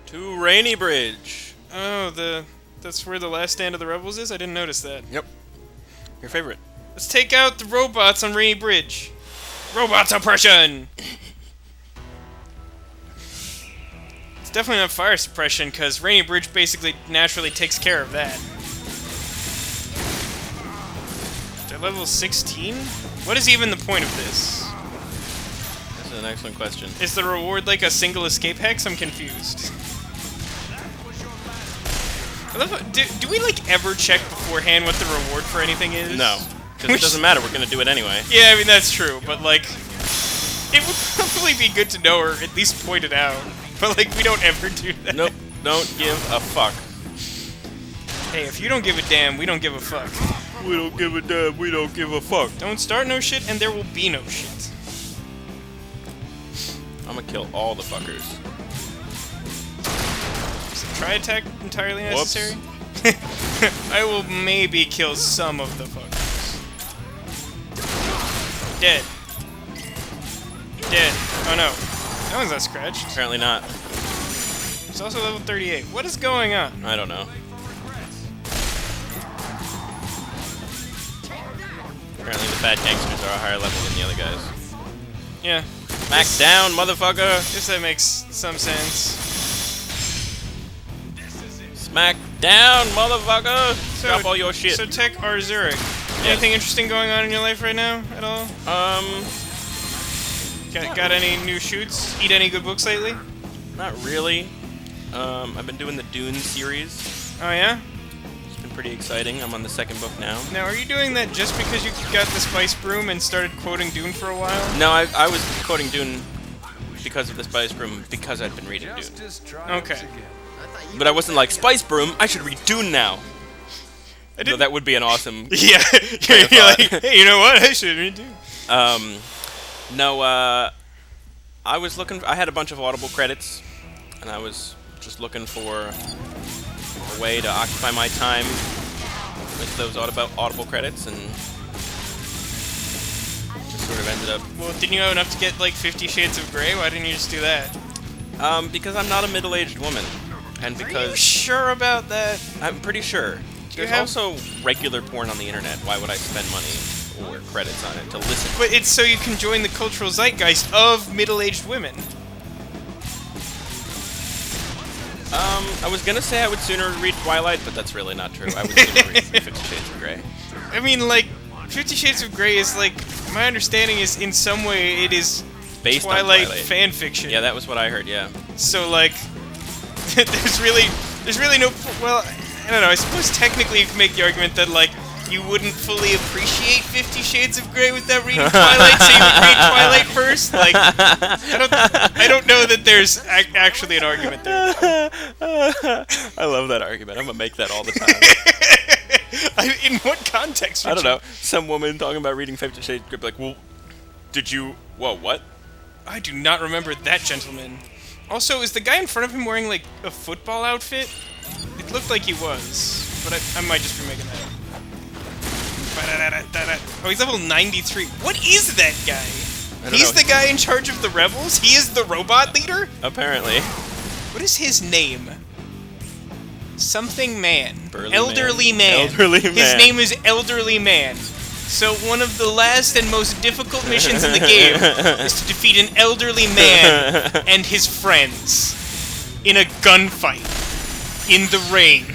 To Rainy Bridge. Oh, that's where the last stand of the rebels is? I didn't notice that. Yep. Your favorite. Let's take out the robots on Rainy Bridge. Robots oppression! It's definitely not fire suppression, because Rainy Bridge basically naturally takes care of that. They're level 16? What is even the point of this? That's an excellent question. Is the reward like a single escape hex? I'm confused. Do we like ever check beforehand what the reward for anything is? No, because it doesn't matter. We're gonna do it anyway. Yeah, I mean that's true, but like, it would probably be good to know or at least point it out. But like, we don't ever do that. Nope. Don't give a fuck. Hey, if you don't give a damn, we don't give a fuck. We don't give a damn. We don't give a fuck. Don't start no shit, and there will be no shit. I'm gonna kill all the fuckers. Is a tri-attack entirely Whoops. necessary? I will maybe kill some of the fuckers. Dead. Dead. Oh no. That one's not scratched. Apparently not. It's also level 38. What is going on? I don't know. Apparently the bad gangsters are a higher level than the other guys. Yeah. Max down, motherfucker! Guess that makes some sense. Smack down, motherfucker! Drop all your shit. So TekAzurik, anything interesting going on in your life right now at all? Got any new shoots? Eat any good books lately? Not really. I've been doing the Dune series. Oh yeah? It's been pretty exciting. I'm on the second book now. Now, are you doing that just because you got the Spice Broom and started quoting Dune for a while? No, I was quoting Dune because of the Spice Broom, because I'd been reading Dune. Okay. But I wasn't like, Spice Broom, I should read Dune now! Though that would be an awesome... Yeah, you're like, hey, you know what? I should read Dune. No, I was looking... I had a bunch of Audible credits, and I was just looking for a way to occupy my time with those Audible credits, and just sort of ended up... Well, didn't you have enough to get, like, 50 Shades of Grey? Why didn't you just do that? Because I'm not a middle-aged woman, and because... Are you sure about that? I'm pretty sure. There's also regular porn on the internet. Why would I spend money or credits on it to listen? But it's so you can join the cultural zeitgeist of middle-aged women. I was gonna say I would sooner read Twilight, but that's really not true. I would sooner read 50 Shades of Grey. I mean, like, 50 Shades of Grey is, like, my understanding is, in some way, it is based Twilight on Twilight fan fiction. Yeah, that was what I heard, yeah. So, like, there's really no, well, I don't know, I suppose technically you can make the argument that, like, you wouldn't fully appreciate 50 Shades of Grey without reading Twilight, so you would read Twilight first? Like, I don't know that there's actually an argument there. I love that argument. I'm gonna make that all the time. In what context would I don't know. Some woman talking about reading 50 Shades of Grey, like, well, did you... Whoa, what? I do not remember that gentleman. Also, is the guy in front of him wearing, like, a football outfit? It looked like he was, but I might just be making that up. Oh, he's level 93. What is that guy? He's the guy in charge of the rebels? He is the robot leader? Apparently. What is his name? Something Man. Burly Elderly Man. Elderly Man. His name is Elderly Man. So one of the last and most difficult missions in the game is to defeat an elderly man and his friends in a gunfight in the rain.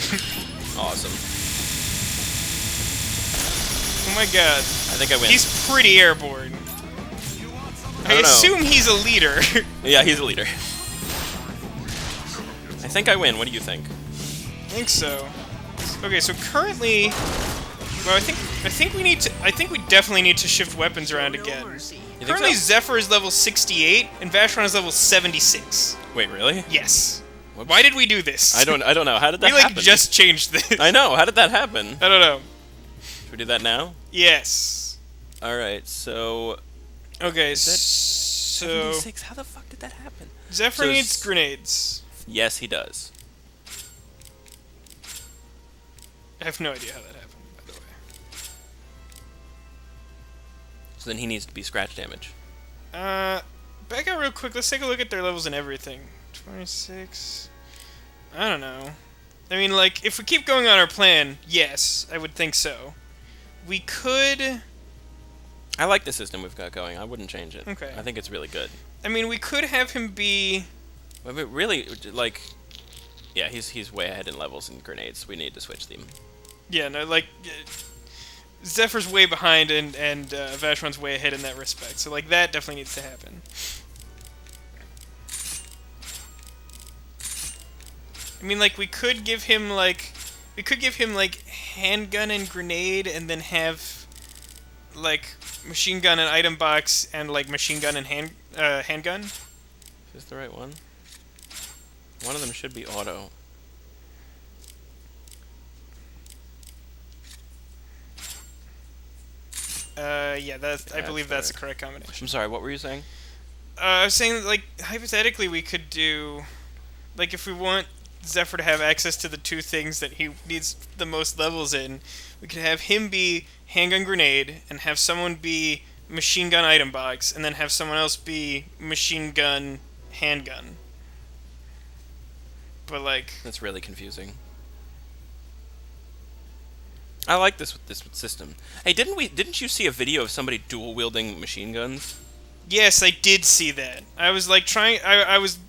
Awesome. Oh my god. I think I win. He's pretty airborne. I assume he's a leader. Yeah, he's a leader. I think I win. What do you think? I think so. Okay, so currently, well, I think we definitely need to shift weapons around again. Currently, so? Zephyr is level 68 and Vashron is level 76. Wait, really? Yes. Whoops. Why did we do this? I don't know. How did that happen? We just changed this. I know. How did that happen? I don't know. Should we do that now? Yes. All right. So. Okay. So 76. How the fuck did that happen? Zephyr needs grenades. Yes, he does. I have no idea how that happened, by the way. So then he needs to be scratch damage. Back out real quick. Let's take a look at their levels and everything. 26. I don't know. I mean, like, if we keep going on our plan, yes, I would think so. We could... I like the system we've got going. I wouldn't change it. Okay. I think it's really good. I mean, we could have him be... But really, like... Yeah, he's way ahead in levels and grenades. We need to switch them. Yeah, no, like... Zephyr's way behind, and Vashron's way ahead in that respect. So, like, that definitely needs to happen. I mean, like, we could give him, like... handgun and grenade, and then have, like, machine gun and item box, and, like, machine gun and handgun. Is this the right one? One of them should be auto. Yeah, I believe that's the correct combination. I'm sorry, what were you saying? I was saying, like, hypothetically, we could do... Like, if we want Zephyr to have access to the two things that he needs the most levels in, we could have him be handgun grenade, and have someone be machine gun item box, and then have someone else be machine gun handgun. But, like... That's really confusing. I like this system. Hey, didn't you see a video of somebody dual-wielding machine guns? Yes, I did see that. I was, like, I was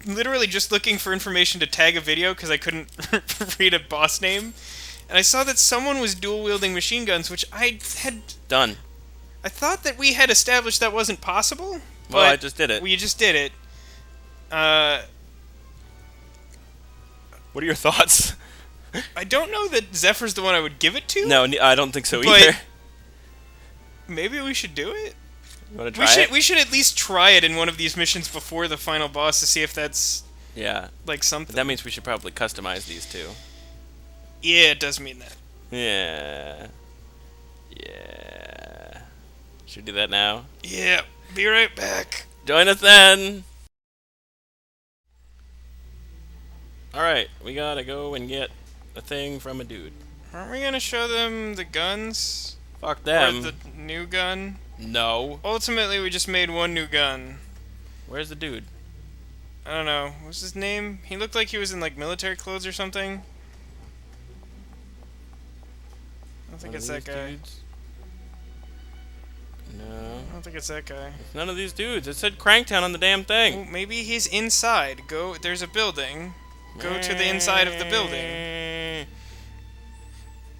literally just looking for information to tag a video because I couldn't read a boss name. And I saw that someone was dual-wielding machine guns, which I had... Done. I thought that we had established that wasn't possible. Well, I just did it. We just did it. What are your thoughts? I don't know that Zephyr's the one I would give it to. No, I don't think so but either. Maybe we should do it. You want to try it? We should at least try it in one of these missions before the final boss to see if that's... Yeah. Like something. But that means we should probably customize these two. Yeah, it does mean that. Yeah. Yeah. Should we do that now? Yeah. Be right back. Join us then! Alright, we gotta go and get a thing from a dude. Aren't we gonna show them the guns? Fuck them. Or the new gun? No. Ultimately, we just made one new gun. Where's the dude? I don't know. What's his name? He looked like he was in, like, military clothes or something. I don't think it's that guy. Dudes? No. I don't think it's that guy. It's none of these dudes. It said Cranktown on the damn thing. Oh, maybe he's inside. There's a building. Go to the inside of the building.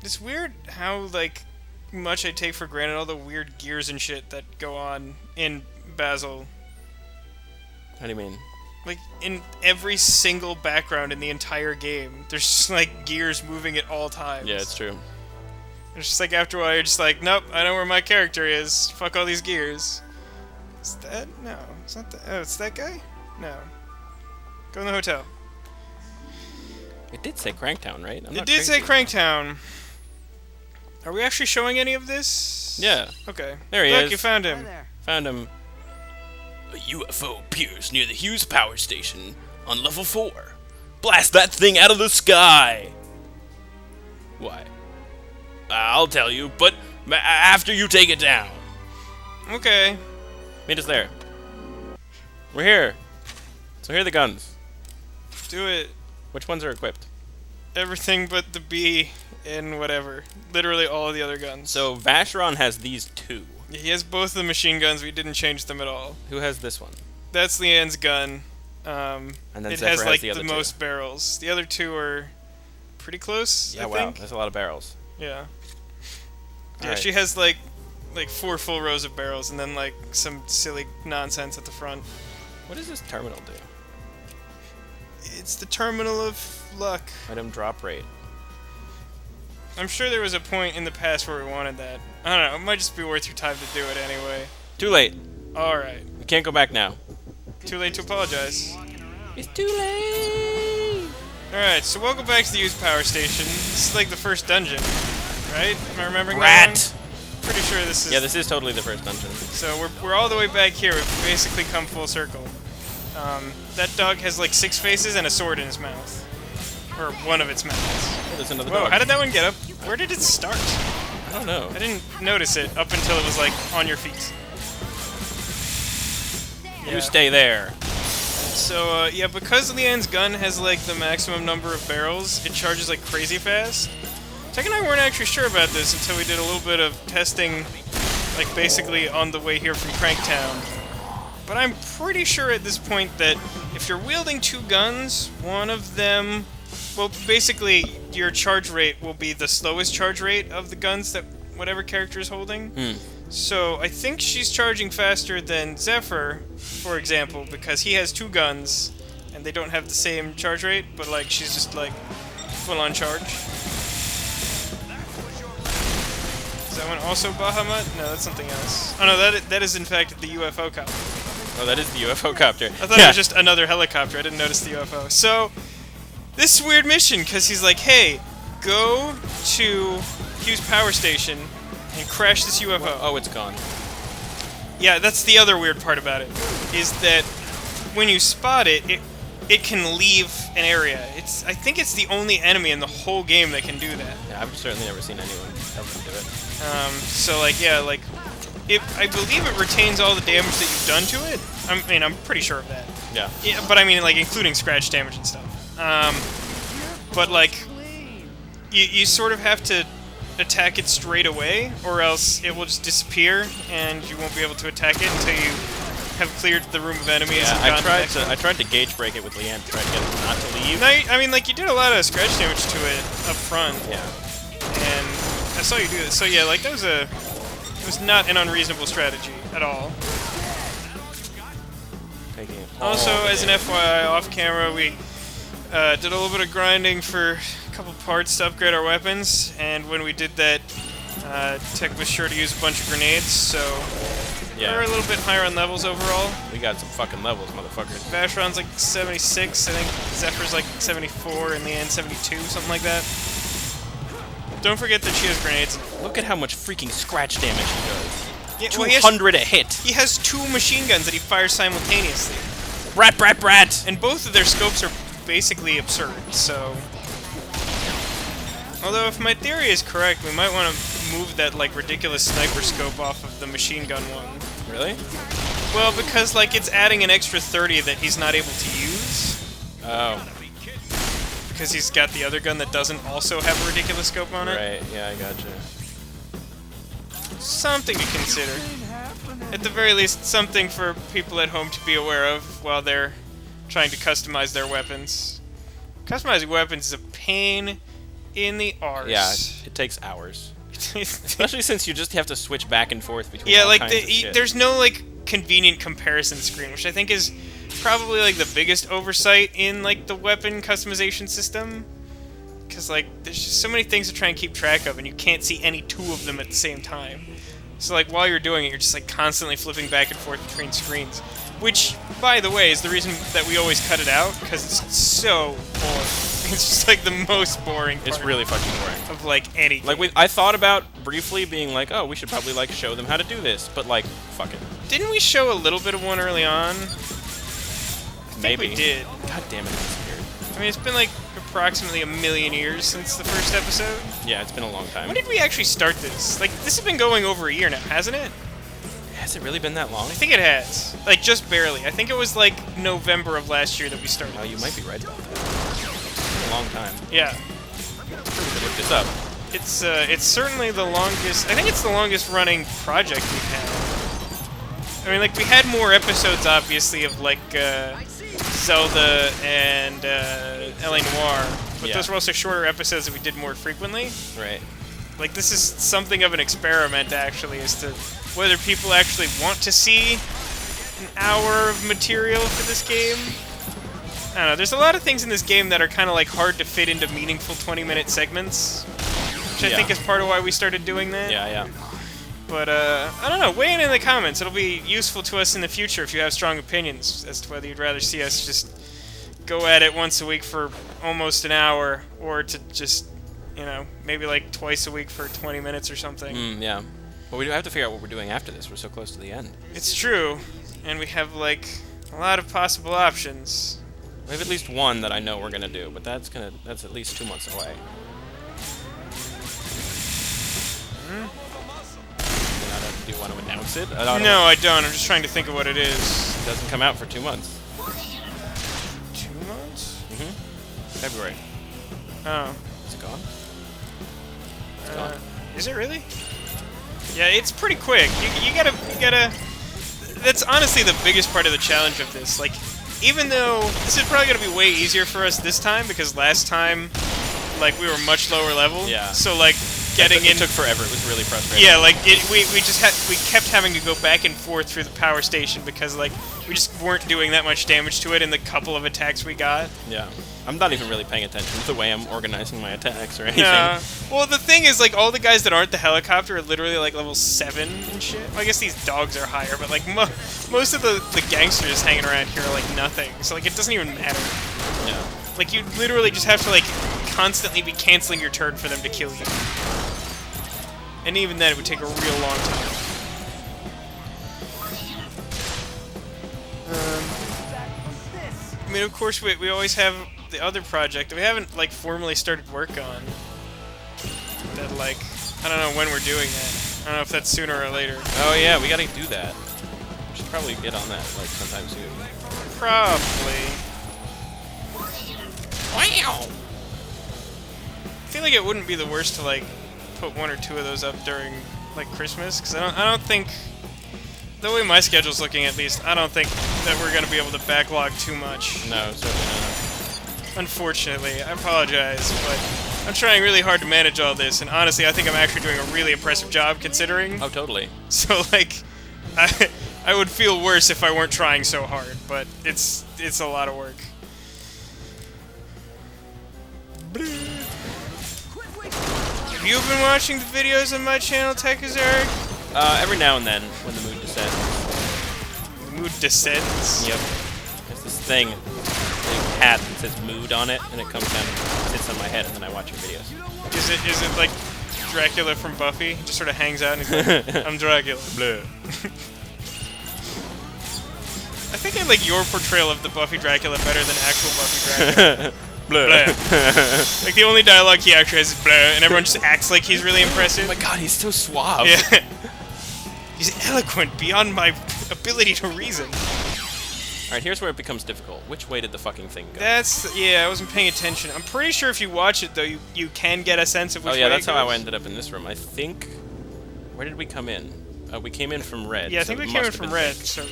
It's weird how, like, much I take for granted all the weird gears and shit that go on in Basil. How do you mean? Like, in every single background in the entire game, there's just, like, gears moving at all times. Yeah, it's true. It's just like, after a while, you're just like, nope, I know where my character is. Fuck all these gears. Is that? No. It's not that. Oh, it's that guy? No. Go in the hotel. It did say Cranktown, right? It did say Cranktown. Are we actually showing any of this? Yeah. Okay. There he Look, is. you found him. Found him. A UFO appears near the Hughes power station on level 4. Blast that thing out of the sky! Why? I'll tell you, but after you take it down. Okay. Meet us there. We're here. So here are the guns. Do it. Which ones are equipped? Everything but the B and whatever. Literally all of the other guns. So Vashron has these two. He has both the machine guns. We didn't change them at all. Who has this one? That's Leanne's gun. And then it Zephyr has, like, the other two. most barrels. The other two are pretty close, Yeah, I wow. think. That's a lot of barrels. Yeah. Yeah, Alright. she has, like 4 full rows of barrels and then, like, some silly nonsense at the front. What does this terminal do? It's the terminal of luck. Item drop rate. I'm sure there was a point in the past where we wanted that. I don't know, it might just be worth your time to do it anyway. Too late. Alright. We can't go back now. Too late to apologize. It's too late! Alright, so welcome back to the used power station. This is like the first dungeon, right? Am I remembering Rat! that wrong? Pretty sure this is... Yeah, this is totally the first dungeon. So we're all the way back here. We've basically come full circle. That dog has like 6 faces and a sword in his mouth. Or one of its mouths. Oh, there's another Whoa, dog. how did that one get up? Where did it start? I don't know. I didn't notice it up until it was like on your feet. You stay there. So, yeah, because Leanne's gun has, like, the maximum number of barrels, it charges, like, crazy fast. Tek and I weren't actually sure about this until we did a little bit of testing, like, basically on the way here from Cranktown. But I'm pretty sure at this point that if you're wielding two guns, one of them... Well, basically, your charge rate will be the slowest charge rate of the guns that whatever character is holding. So, I think she's charging faster than Zephyr, for example, because he has two guns, and they don't have the same charge rate, but, like, she's just, like, full-on charge. Is that one also Bahamut? No, that's something else. Oh, no, that is, in fact, the UFO copter. Oh, that is the UFO copter. I thought it was just another helicopter. I didn't notice the UFO. So, this is a weird mission, because he's like, hey, go to Hughes Power Station and crash this UFO. Oh, it's gone. Yeah, that's the other weird part about it, is that when you spot it, it can leave an area. I think it's the only enemy in the whole game that can do that. Yeah, I've certainly never seen anyone else do it. So, like, yeah, like, I believe it retains all the damage that you've done to it. I mean, I'm pretty sure of that. Yeah. Yeah, but I mean, like, including scratch damage and stuff. But, like, you sort of have to attack it straight away, or else it will just disappear, and you won't be able to attack it until you have cleared the room of enemies. Yeah, I tried to gauge break it with Leanne to try to get it not to leave. No, I mean, like, you did a lot of scratch damage to it up front. Yeah. And I saw you do this. So yeah, like, that was it was not an unreasonable strategy at all. Also, as an FYI, off camera, we did a little bit of grinding for a couple parts to upgrade our weapons, and when we did that, Tek was sure to use a bunch of grenades, so yeah, we're a little bit higher on levels overall. We got some fucking levels, motherfuckers. Vashron's like 76, I think Zephyr's like 74, and Leanne 72, something like that. Don't forget that she has grenades. Look at how much freaking scratch damage he does. Yeah, 200 a hit. He has two machine guns that he fires simultaneously. Brat, brat, brat! And both of their scopes are basically absurd, so... Although, if my theory is correct, we might want to move that, like, ridiculous sniper scope off of the machine gun one. Really? Well, because, like, it's adding an extra 30 that he's not able to use. Oh. Because he's got the other gun that doesn't also have a ridiculous scope on it. Right, yeah, I gotcha. Something to consider. At the very least, something for people at home to be aware of while they're trying to customize their weapons. Customizing weapons is a pain in the arse. Yeah, it takes hours. Especially since you just have to switch back and forth between all like kinds of shit. There's no, like, convenient comparison screen, which I think is probably, like, the biggest oversight in, like, the weapon customization system. Because, like, there's just so many things to try and keep track of, and you can't see any two of them at the same time. So, like, while you're doing it, you're just, like, constantly flipping back and forth between screens. Which, by the way, is the reason that we always cut it out, because it's so boring. It's just, like, the most boring part. It's really fucking boring. Of, like, anything. Like, I thought about briefly being like, oh, we should probably, like, show them how to do this, but, like, fuck it. Didn't we show a little bit of one early on? Maybe. We did. God damn it, that's weird. I mean, it's been, like, approximately 1,000,000 years since the first episode. Yeah, it's been a long time. When did we actually start this? Like, this has been going over a year now, hasn't it? Has it really been that long? I think it has. Like, just barely. I think it was, like, November of last year that we started. Oh, you might be right about that. It's been a long time. Yeah. Look this up. It's certainly the longest... I think it's the longest running project we've had. I mean, like, we had more episodes, obviously, of, like, Zelda and L.A. Noire, but those were also shorter episodes that we did more frequently. Right. Like, this is something of an experiment, actually, as to whether people actually want to see an hour of material for this game. I don't know, there's a lot of things in this game that are kind of, like, hard to fit into meaningful 20-minute segments, which I think is part of why we started doing that. Yeah, yeah. But, I don't know, weigh in the comments. It'll be useful to us in the future if you have strong opinions as to whether you'd rather see us just go at it once a week for almost an hour, or to just, you know, maybe like twice a week for 20 minutes or something. Yeah. Well, we do have to figure out what we're doing after this. We're so close to the end. It's true, and we have, like, a lot of possible options. We have at least one that I know we're gonna do, but that's at least 2 months away. Do you want to announce it? No, I don't. I'm just trying to think of what it is. It doesn't come out for 2 months. February. Oh. Is it gone? Is it really? Yeah, it's pretty quick. You gotta. That's honestly the biggest part of the challenge of this. Like, even though this is probably gonna be way easier for us this time because last time, like, we were much lower level. Yeah. So like, getting in took forever. It was really frustrating. Yeah, like we kept having to go back and forth through the power station because like we just weren't doing that much damage to it in the couple of attacks we got. Yeah. I'm not even really paying attention to the way I'm organizing my attacks or anything. Yeah. Well, the thing is, like, all the guys that aren't the helicopter are literally like level 7 and shit. Well, I guess these dogs are higher, but like most of the gangsters hanging around here are like nothing. So like it doesn't even matter. Yeah. Like you literally just have to like constantly be canceling your turn for them to kill you. And even then, it would take a real long time. I mean, of course, we always have the other project that we haven't, like, formally started work on. That, like, I don't know when we're doing that. I don't know if that's sooner or later. Oh, yeah, we gotta do that. We should probably get on that, like, sometime soon. Probably. Wow! I feel like it wouldn't be the worst to, like, put 1 or 2 of those up during, like, Christmas, because I don't think, the way my schedule's looking at least, I don't think that we're going to be able to backlog too much. No, certainly not. Unfortunately, I apologize, but I'm trying really hard to manage all this, and honestly, I think I'm actually doing a really impressive job considering. Oh, totally. So, like, I would feel worse if I weren't trying so hard, but it's a lot of work. Have you been watching the videos on my channel, TekAzurik? Every now and then, when the mood descends. The mood descends? Yep. There's this thing, a hat that says mood on it, and it comes down and sits on my head, and then I watch your videos. Is it like Dracula from Buffy? He just sort of hangs out and he's like, I'm Dracula. Bleh. I think I like your portrayal of the Buffy Dracula better than actual Buffy Dracula. Bleh. Like, the only dialogue he actually has is bleh, and everyone just acts like he's really impressive. Oh my god, he's so suave. Yeah. He's eloquent beyond my ability to reason. Alright, here's where it becomes difficult. Which way did the fucking thing go? Yeah, I wasn't paying attention. I'm pretty sure if you watch it, though, you can get a sense of which way it goes. Oh yeah, that's how I ended up in this room. I think... Where did we come in? We came in from red. Yeah, I so think we came in from red, so...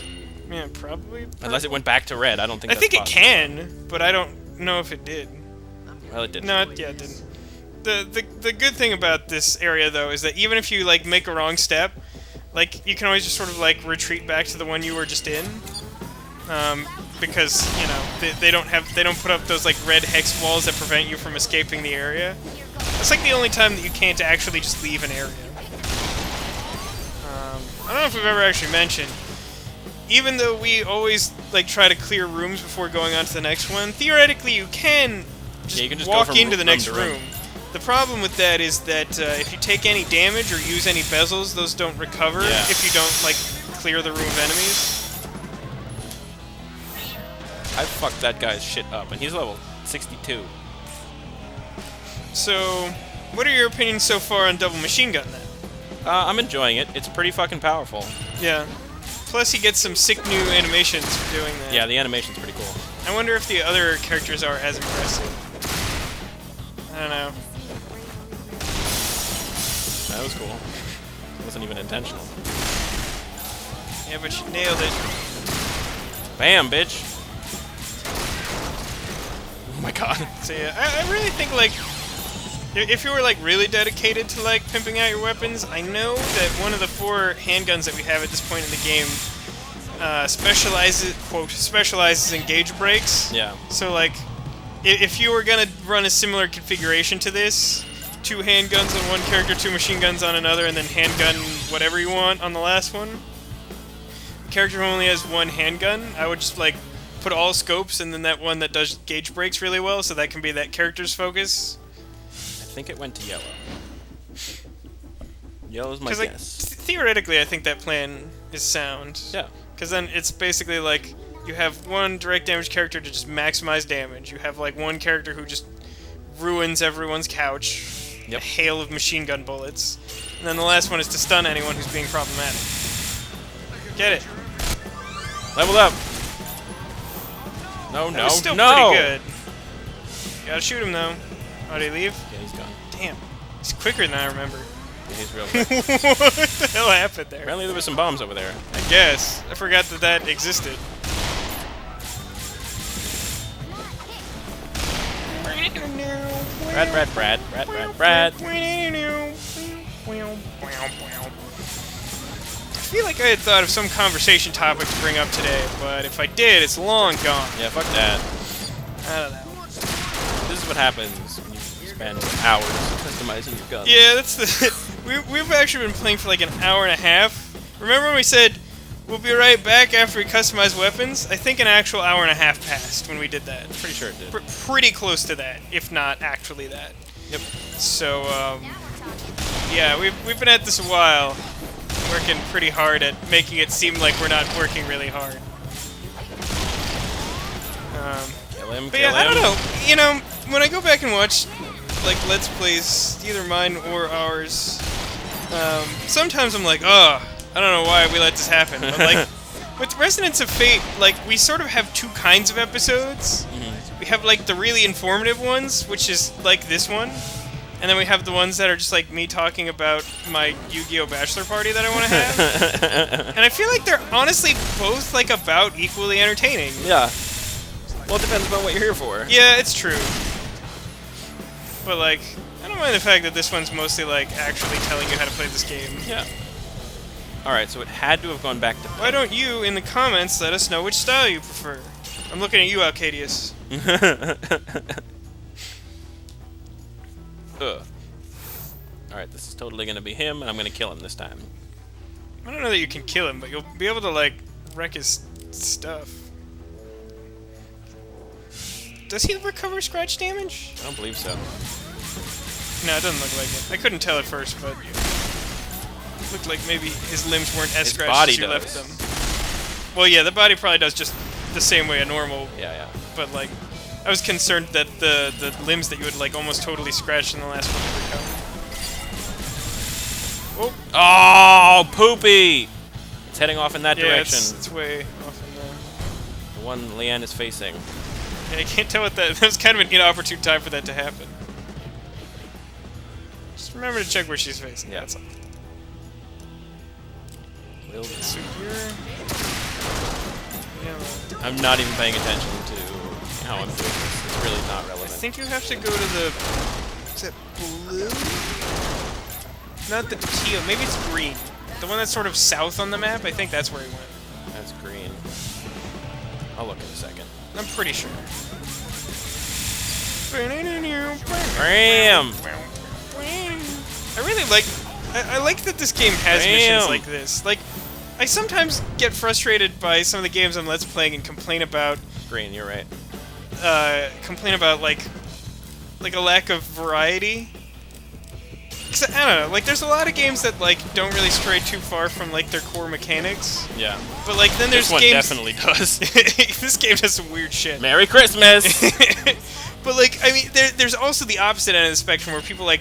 Yeah, probably... Unless it went back to red, I don't think I that's think it possible. can, but I don't know if it did. Well, it didn't. No, yeah, it didn't. The good thing about this area, though, is that even if you, like, make a wrong step, like, you can always just sort of, like, retreat back to the one you were just in. Because, you know, they don't put up those, like, red hex walls that prevent you from escaping the area. That's, like, the only time that you can't actually just leave an area. I don't know if we've ever actually mentioned, even though we always, like, try to clear rooms before going on to the next one, theoretically you can just walk into the next room. The problem with that is that if you take any damage or use any bezels, those don't recover if you don't, like, clear the room of enemies. I fucked that guy's shit up, and he's level 62. So, what are your opinions so far on Double Machine Gun, then? I'm enjoying it. It's pretty fucking powerful. Yeah. Plus, he gets some sick new animations for doing that. Yeah, the animation's pretty cool. I wonder if the other characters are as impressive. I don't know. That was cool. It wasn't even intentional. Yeah, but you nailed it. Bam, bitch! Oh my god. So yeah, I really think, like, if you were, like, really dedicated to, like, pimping out your weapons, I know that one of the 4 handguns that we have at this point in the game specializes in gauge breaks. Yeah. So, like, if you were gonna run a similar configuration to this, 2 handguns on one character, 2 machine guns on another, and then handgun whatever you want on the last one. The character who only has 1 handgun, I would just, like, put all scopes and then that one that does gauge breaks really well, so that can be that character's focus. I think it went to yellow. Yellow's my Like, guess. theoretically, I think that plan is sound. Yeah. Because then it's basically like, you have 1 direct damage character to just maximize damage. You have, like, 1 character who just ruins everyone's couch. Yep. A hail of machine gun bullets. And then the last one is to stun anyone who's being problematic. Get it. Leveled up! No, That was still no! pretty good. Gotta shoot him, though. Oh, did he leave? Yeah, he's gone. Damn. He's quicker than I remember. Yeah, he's real quick. What the hell happened there? Apparently there were some bombs over there. I guess. I forgot that that existed. Brad. I feel like I had thought of some conversation topic to bring up today, but if I did, it's long gone. Yeah, fuck that. I don't know. This is what happens when you spend hours customizing your guns. Yeah, that's the... We've actually been playing for like an hour and a half. Remember when we said, we'll be right back after we customize weapons? I think an actual hour and a half passed when we did that. Pretty sure it did. Pretty close to that, if not actually that. Yep. So, yeah, we've been at this a while, working pretty hard at making it seem like we're not working really hard. Kill him, But yeah, I don't know. You know, when I go back and watch, like, Let's Plays, either mine or ours, sometimes I'm like, oh, I don't know why we let this happen. But, like, with Resonance of Fate, like, we sort of have two kinds of episodes. We have, like, the really informative ones, which is, like, this one. And then we have the ones that are just, like, me talking about my Yu-Gi-Oh! Bachelor party that I want to have. And I feel like they're honestly both, like, about equally entertaining. Yeah. Well, it depends on what you're here for. Yeah, it's true. But, like, I don't mind the fact that this one's mostly, like, actually telling you how to play this game. Yeah. Alright, so it had to have gone back to... Why don't you, in the comments, let us know which style you prefer? I'm looking at you, Alcadius. Ugh. Alright, this is totally gonna be him, and I'm gonna kill him this time. I don't know that you can kill him, but you'll be able to, like, wreck his stuff. Does he recover scratch damage? I don't believe so. No, it doesn't look like it. I couldn't tell at first, but it looked like maybe his limbs weren't as His scratched body as you does. left them. Well, yeah, the body probably does just the same way a normal, Yeah. but, like, I was concerned that the limbs that you had, like, almost totally scratched in the last one would recover. Oh, poopy! It's heading off in that Yeah, direction. it's way off in there. The one Leanne is facing. Yeah, I can't tell what that was kind of an inopportune time for that to happen. Just remember to check where she's facing. Yeah. That's all. Will do. So you're... Yeah, I'm not even paying attention to how I'm doing this. It's really not I relevant. think you have to go to the... Is it blue? Not the teal. Maybe it's green. The one that's sort of south on the map. I think that's where he went. That's green. I'll look in a second. I'm pretty sure. Bam! I really like... I like that this game has missions like this. Like, I sometimes get frustrated by some of the games I'm Let's Playing and complain about... Green, you're right. like a lack of variety. 'Cause, I don't know, like, there's a lot of games that, like, don't really stray too far from, like, their core mechanics. Yeah. But, like, then there's This one games... definitely does. This game does some weird shit. Merry Christmas! But, like, I mean, there's also the opposite end of the spectrum where people, like,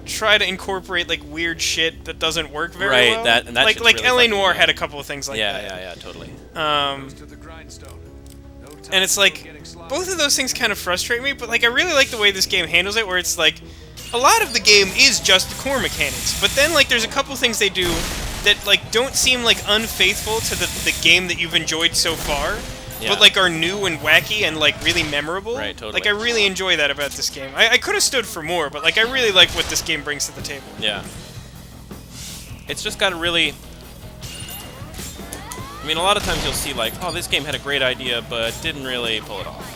try to incorporate, like, weird shit that doesn't work very well. That like, shit's really L.A. fucking Noire weird. had a couple of things like that. Yeah, totally. And it's like, both of those things kind of frustrate me, but, like, I really like the way this game handles it, where it's like, a lot of the game is just the core mechanics, but then, like, there's a couple things they do that, like, don't seem, like, unfaithful to the game that you've enjoyed so far, but, like, are new and wacky and, like, really memorable. Right, totally. Like, I really enjoy that about this game. I could have stood for more, but, like, I really like what this game brings to the table. Yeah. It's just got a really... I mean, a lot of times you'll see, like, oh, this game had a great idea, but didn't really pull it off.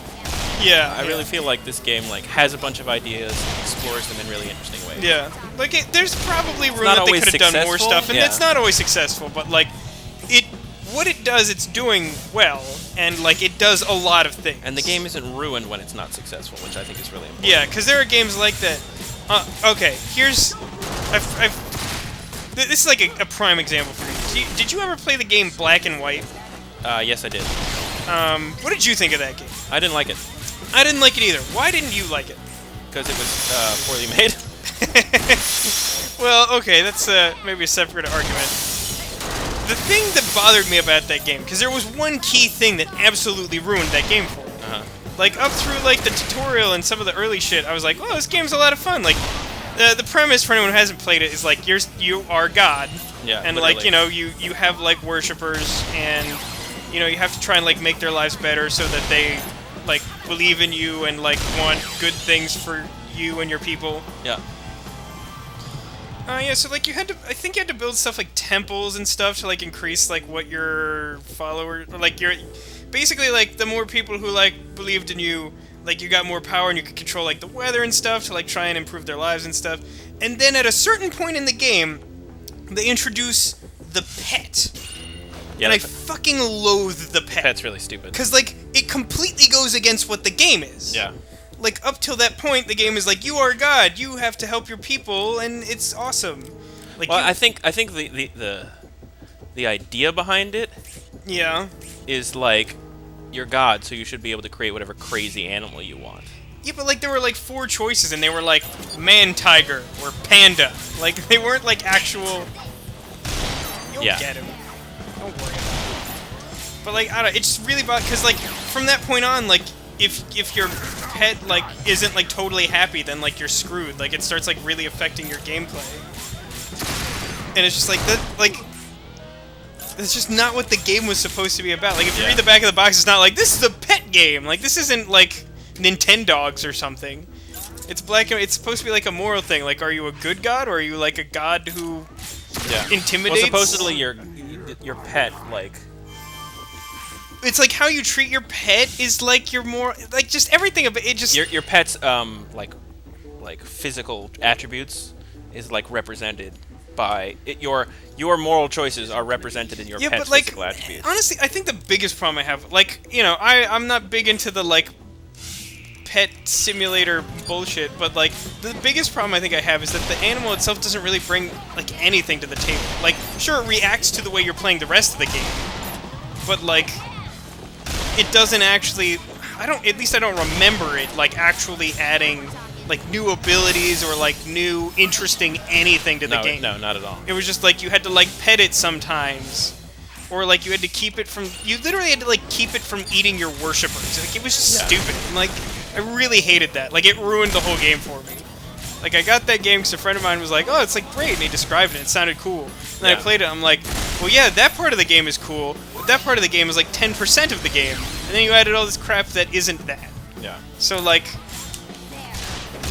Yeah, I really feel like this game, like, has a bunch of ideas, explores them in really interesting ways. Yeah. Like, there's probably room not that they always could have done more successful, stuff, and yeah. it's not always successful, but, like, what it does, it's doing well, and, like, it does a lot of things. And the game isn't ruined when it's not successful, which I think is really important. Yeah, because there are games like that. Okay, here's... this is, like, a prime example for me. Did you ever play the game Black and White? Yes, I did. What did you think of that game? I didn't like it. I didn't like it either. Why didn't you like it? Because it was poorly made. Well, okay, that's maybe a separate argument. The thing that bothered me about that game, because there was one key thing that absolutely ruined that game for me. Like, up through, like, the tutorial and some of the early shit, I was like, oh, this game's a lot of fun. Like, the premise, for anyone who hasn't played it, is, like, you are God. Yeah, and, literally. like, you know, you have, like, worshippers, and, you know, you have to try and, like, make their lives better so that they, like, believe in you and, like, want good things for you and your people. Yeah. Yeah, so, like, I think you had to build stuff like temples and stuff to, like, increase, like, what your followers, or, like, basically, like, the more people who, like, believed in you, like, you got more power and you could control, like, the weather and stuff to, like, try and improve their lives and stuff. And then at a certain point in the game, they introduce the pet. Yeah, and I fucking loathe the pet. Pet's really stupid. Because, like, it completely goes against what the game is. Yeah. Like, up till that point, the game is like, you are God, you have to help your people, and it's awesome. Like, well, I think the idea behind it, yeah, is like, you're God, so you should be able to create whatever crazy animal you want. yeah, but like there were like 4 choices, and they were like man tiger or panda. Like they weren't like actual. You'll get him. Don't worry about it. But like I don't. It's really about because like from that point on, like if your pet like isn't like totally happy, then like you're screwed. Like it starts like really affecting your gameplay. And it's just like that. Like that's just not what the game was supposed to be about. Like if you read the back of the box, it's not like this is a pet game. Like this isn't like Nintendogs or something. It's black and it's supposed to be like a moral thing. Like, are you a good god or are you like a god who intimidates? Well, supposedly your pet like. It's like how you treat your pet is like your more like just everything about it. Just your pet's like physical attributes is like represented by it, your moral choices are represented in your pet's but like, physical attributes. Honestly, I think the biggest problem I have, like, you know, I'm not big into the like pet simulator bullshit, but like the biggest problem I think I have is that the animal itself doesn't really bring like anything to the table. Like, sure, it reacts to the way you're playing the rest of the game, but like it doesn't actually. At least I don't remember it like actually adding like new abilities or like new interesting anything to the game. No, not at all. It was just like you had to like pet it sometimes, or like you had to keep it from. You literally had to like keep it from eating your worshippers. Like it was just stupid. And, like I really hated that. Like it ruined the whole game for me. Like I got that game because a friend of mine was like, "Oh, it's like great," and he described it. It sounded cool. And then I played it. I'm like, "Well, yeah, that part of the game is cool, but that part of the game is like 10% of the game." And then you added all this crap that isn't that. Yeah. So like.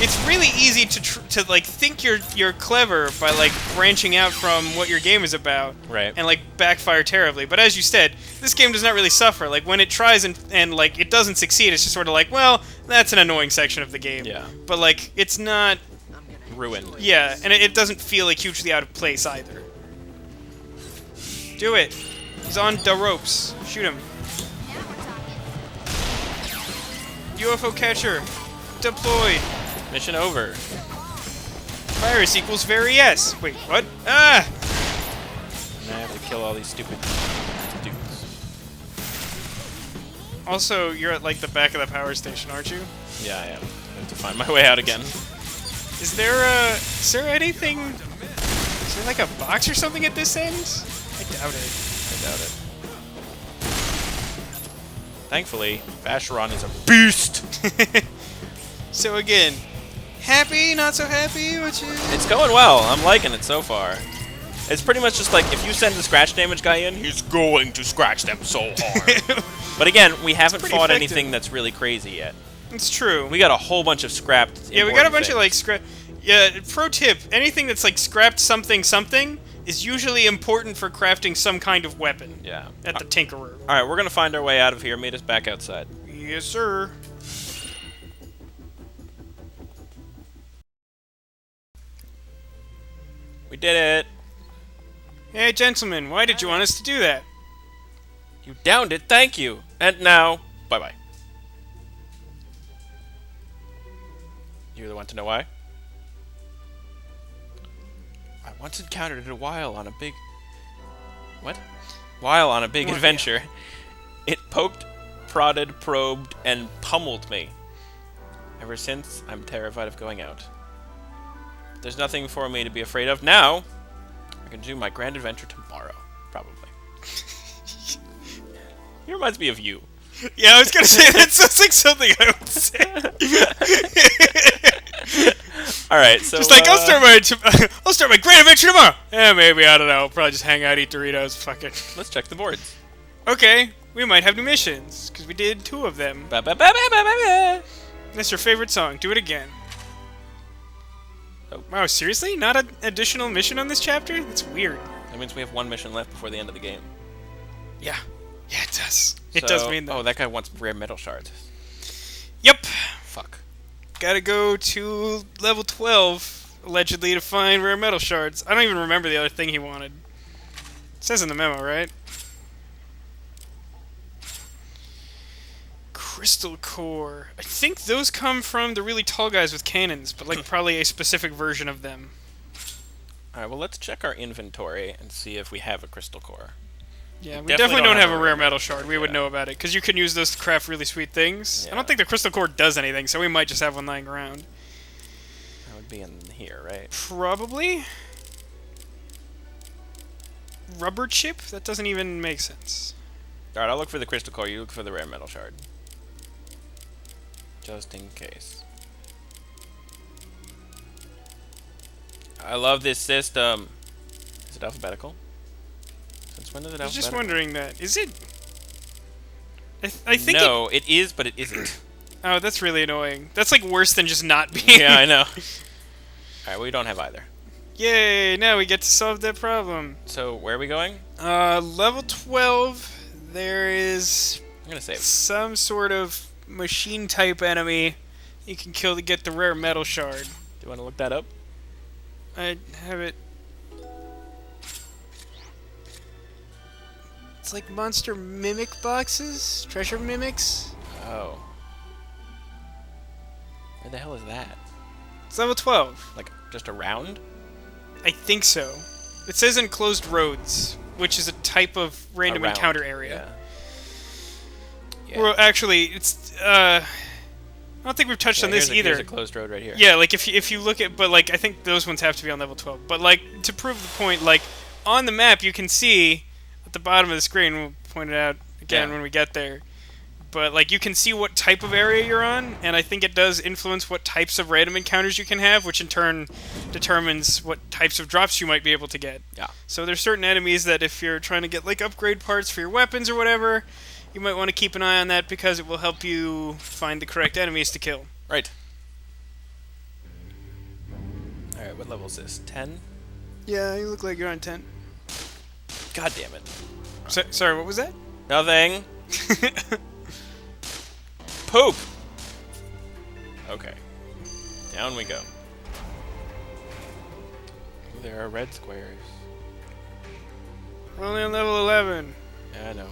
It's really easy to like think you're clever by like branching out from what your game is about, right? And like backfire terribly. But as you said, this game does not really suffer. Like when it tries and like it doesn't succeed, it's just sort of like, well, that's an annoying section of the game. Yeah. But like it's not ruined. Yeah, and it doesn't feel like hugely out of place either. Do it. He's on the ropes. Shoot him. UFO catcher deployed. Mission over. Virus equals very yes. Wait, what? Ah! And I have to kill all these stupid dudes. Also, you're at like the back of the power station, aren't you? Yeah, I am. I have to find my way out again. Is there anything? Is there like a box or something at this end? I doubt it. I doubt it. Thankfully, Vacheron is a beast. So again. Happy, not so happy, which is... It's going well. I'm liking it so far. It's pretty much just like, if you send the scratch damage guy in, he's going to scratch them so hard. But again, we haven't fought anything that's really crazy yet. It's true. We got a whole bunch of scrapped. Yeah, we got a bunch of like scrap... Yeah, pro tip, anything that's like scrapped something is usually important for crafting some kind of weapon. Yeah. At the Tinkerer. Alright, we're gonna find our way out of here. Meet us back outside. Yes, sir. We did it! Hey, gentlemen, why did you want us to do that? You downed it, thank you! And now, bye-bye. You really want to know why? I once encountered it while on a big... What? While on a big adventure. It poked, prodded, probed, and pummeled me. Ever since, I'm terrified of going out. There's nothing for me to be afraid of now. I can do my grand adventure tomorrow, probably. He reminds me of you. Yeah, I was gonna say that sounds like something I would say. All right, so Just like I'll start my great adventure tomorrow. Yeah, maybe I don't know. I'll probably just hang out, eat Doritos. Fuck it. let's check the boards. Okay, we might have new missions because we did 2 of them. Ba, ba, ba, ba, ba, ba, ba. That's your favorite song. Do it again. Oh. Wow, seriously? Not an additional mission on this chapter? That's weird. That means we have 1 mission left before the end of the game. Yeah. Yeah, it does. It does mean that. Oh, that guy wants rare metal shards. Yep. Fuck. Gotta go to level 12, allegedly, to find rare metal shards. I don't even remember the other thing he wanted. It says in the memo, right? Crystal core. I think those come from the really tall guys with cannons, but like probably a specific version of them. Alright, well, let's check our inventory and see if we have a crystal core. Yeah, we definitely don't have a rare metal shard. We would know about it, because you can use those to craft really sweet things. Yeah. I don't think the crystal core does anything, so we might just have one lying around. That would be in here, right? Probably. Rubber chip? That doesn't even make sense. Alright, I'll look for the crystal core, you look for the rare metal shard. Just in case. I love this system. Is it alphabetical? Since when is it alphabetical? I was just wondering that. Is it? I think no, it is, but it isn't. Oh, that's really annoying. That's like worse than just not being. Yeah, I know. Alright, we don't have either. Yay, now we get to solve that problem. So, where are we going? Level 12, there is I'm gonna save. some sort of machine-type enemy you can kill to get the rare metal shard. Do you want to look that up? I have it. It's like monster mimic boxes? Treasure mimics? Oh. Where the hell is that? It's level 12. Like, just around? I think so. It says enclosed roads, which is a type of random Around. encounter area. Yeah. Well, actually, it's I don't think we've touched on this either. Here's a closed road right here. Yeah, like if you look at, but like I think those ones have to be on level 12. But like to prove the point, like on the map you can see at the bottom of the screen. We'll point it out again when we get there. But like you can see what type of area you're on, and I think it does influence what types of random encounters you can have, which in turn determines what types of drops you might be able to get. Yeah. So there's certain enemies that if you're trying to get like upgrade parts for your weapons or whatever, you might want to keep an eye on that because it will help you find the correct enemies to kill. Right. Alright, what level is this? 10? Yeah, you look like you're on 10. God damn it. Sorry, what was that? Nothing. Poop! Okay. Down we go. There are red squares. We're only on level 11. Yeah, I know.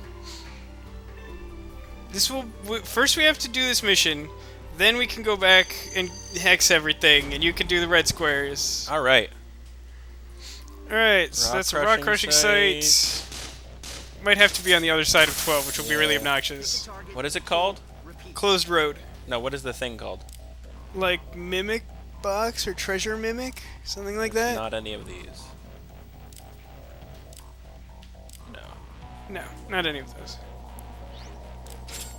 First we have to do this mission, then we can go back and hex everything, and you can do the red squares. Alright. Alright, so that's a rock crushing site. Might have to be on the other side of 12, which will be really obnoxious. What is it called? Closed road. No, what is the thing called? Like mimic box or treasure mimic? Something like that? Not any of these. No. No, not any of those.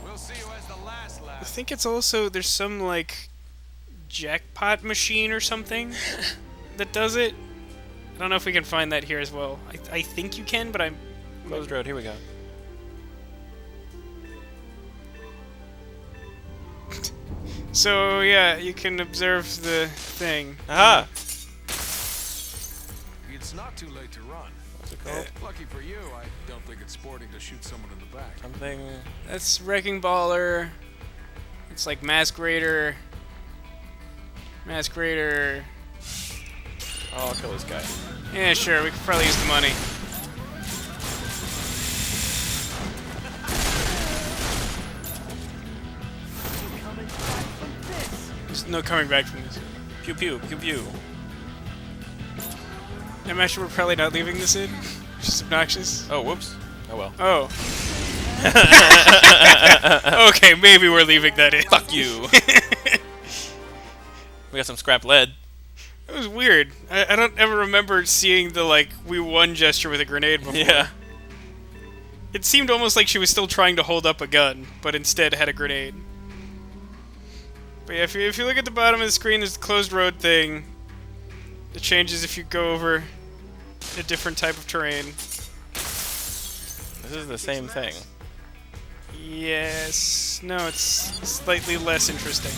We'll see who has the last laugh. I think it's also, there's some like jackpot machine or something that does it. I don't know if we can find that here as well. I think you can, but I'm... Closed road, here we go. So, yeah, you can observe the thing. Aha! It's not too late to run. What's it called? Lucky for you, I don't think it's sporting to shoot someone in the back. Something... That's Wrecking Baller. It's like Mask Raider. Mask Raider. Oh, I'll kill this guy. Yeah, sure, we could probably use the money. There's no coming back from this. Pew pew, pew pew. I'm actually we're probably not leaving this in. It's just obnoxious. Oh, whoops. Oh well. Oh. Okay, maybe we're leaving that in. Fuck you. We got some scrap lead. It was weird. I don't ever remember seeing the, like, we won gesture with a grenade before. Yeah. It seemed almost like she was still trying to hold up a gun, but instead had a grenade. But yeah, if you look at the bottom of the screen, there's the closed road thing. It changes if you go over a different type of terrain. This is the same thing. Yes. No, it's slightly less interesting.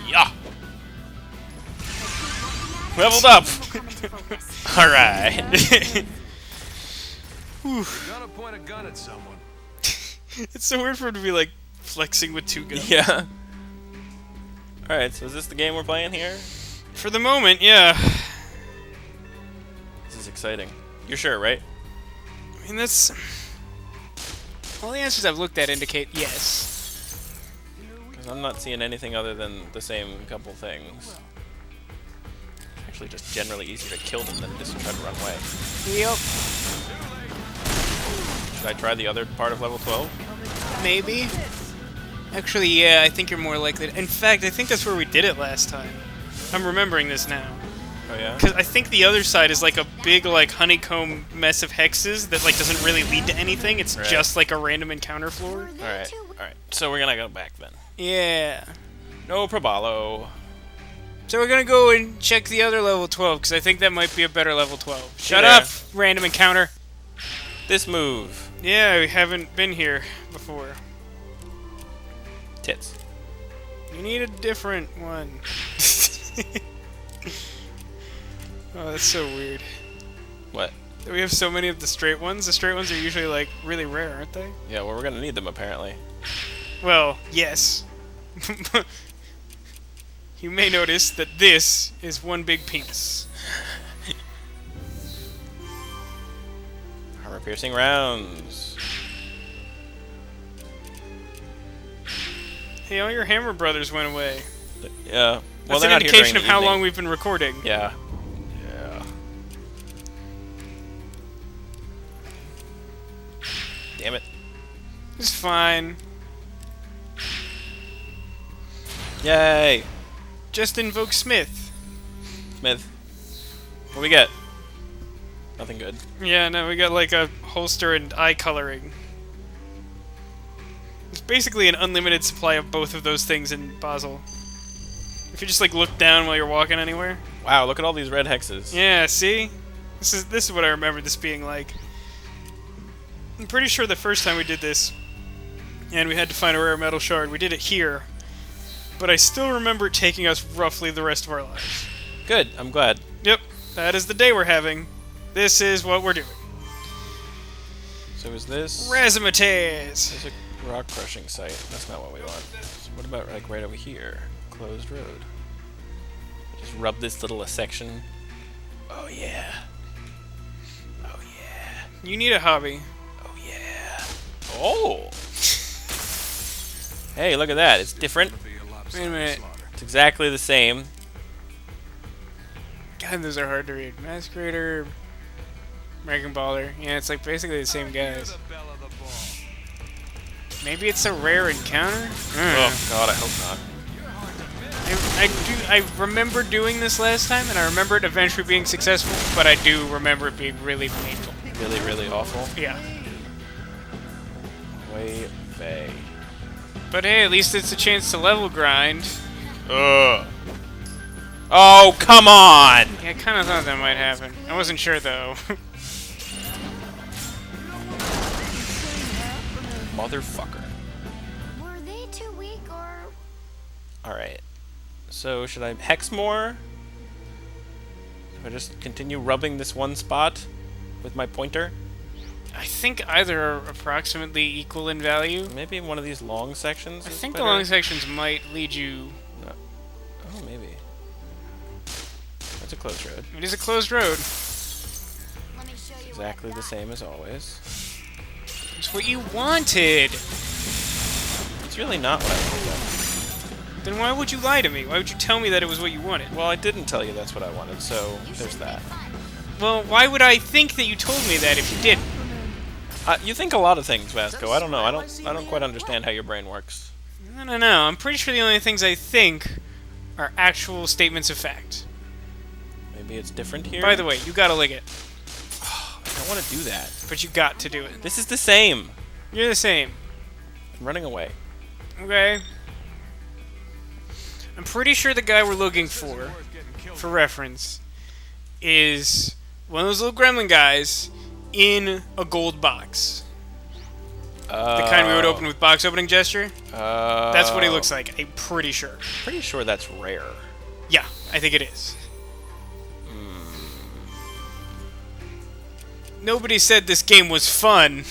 Yeah. Leveled up. All right. You're gonna point a gun at someone. It's so weird for him to be like flexing with two guns. Yeah. All right. So is this the game we're playing here? For the moment, yeah. This is exciting. You're sure, right? I mean, that's... all the answers I've looked at indicate yes. Because I'm not seeing anything other than the same couple things. Actually, just generally easier to kill them than it is to try to run away. Yep. Should I try the other part of level 12? Maybe. Actually, yeah, I think you're more likely to... In fact, I think that's where we did it last time. I'm remembering this now. Oh yeah? Because I think the other side is like a big, like, honeycomb mess of hexes that, like, doesn't really lead to anything. It's Right. just, like, a random encounter floor. Alright, alright. So we're gonna go back then. Yeah. No probalo. So we're gonna go and check the other level 12, because I think that might be a better level 12. Shut there. up, random encounter. This move. Yeah, we haven't been here before. Tits. You need a different one. Oh, that's so weird. What? We have so many of the straight ones. The straight ones are usually, like, really rare, aren't they? Yeah, well, we're gonna need them apparently. Well, yes. You may notice that this is one big penis. Armor-piercing rounds. Hey, all your Hammer brothers went away. Yeah. Well, That's they're an not here indication during of how the long evening. we've been recording. Yeah. Yeah. Damn it. It's fine. Yay! Just invoke Smith. Smith. What do we get? Nothing good. Yeah, no, we got like a holster and eye coloring. It's basically an unlimited supply of both of those things in Basel. If you just like look down while you're walking anywhere. Wow, look at all these red hexes. Yeah, see? This is what I remember this being like. I'm pretty sure the first time we did this, and we had to find a rare metal shard, we did it here. But I still remember it taking us roughly the rest of our lives. Good, I'm glad. Yep, that is the day we're having. This is what we're doing. So is this... Razzmatazz! There's a rock crushing site. That's not what we want. So what about like right over here? Closed road. Just rub this little section. Oh yeah. Oh yeah. You need a hobby. Oh yeah. Oh! Hey, look at that. It's different. Wait a minute. It's exactly the same. God, those are hard to read. Masquerader, American Baller. Yeah, it's like basically the same guys. Maybe it's a rare encounter? Oh god, I hope not. I remember doing this last time, and I remember it eventually being successful, but I do remember it being really painful. Really, really awful. Yeah. Way Bay. But hey, at least it's a chance to level grind. Ugh. Oh, come on! Yeah, I kind of thought that might happen. I wasn't sure, though. Motherfucker. Were they too weak or... Alright. So, should I hex more? If I just continue rubbing this one spot with my pointer? I think either are approximately equal in value. Maybe one of these long sections I is think better? the long sections might lead you... No. Oh, maybe. That's a close road. It is a closed road. Let me show you Exactly the same as always. It's what you wanted! It's really not what I wanted. Then why would you lie to me? Why would you tell me that it was what you wanted? Well, I didn't tell you that's what I wanted, so there's that. Well, why would I think that you told me that if you didn't? You think a lot of things, Vasco. I don't know. I don't quite understand how your brain works. I don't know. I'm pretty sure the only things I think are actual statements of fact. Maybe it's different here. By the way, you gotta lick it, I don't want to do that. but you got to do it. This is the same. You're the same. I'm running away. Okay. I'm pretty sure the guy we're looking for reference, is one of those little gremlin guys in a gold box. The kind we would open with box opening gesture. That's what he looks like. I'm pretty sure. Pretty sure that's rare. Yeah, I think it is. Nobody said this game was fun.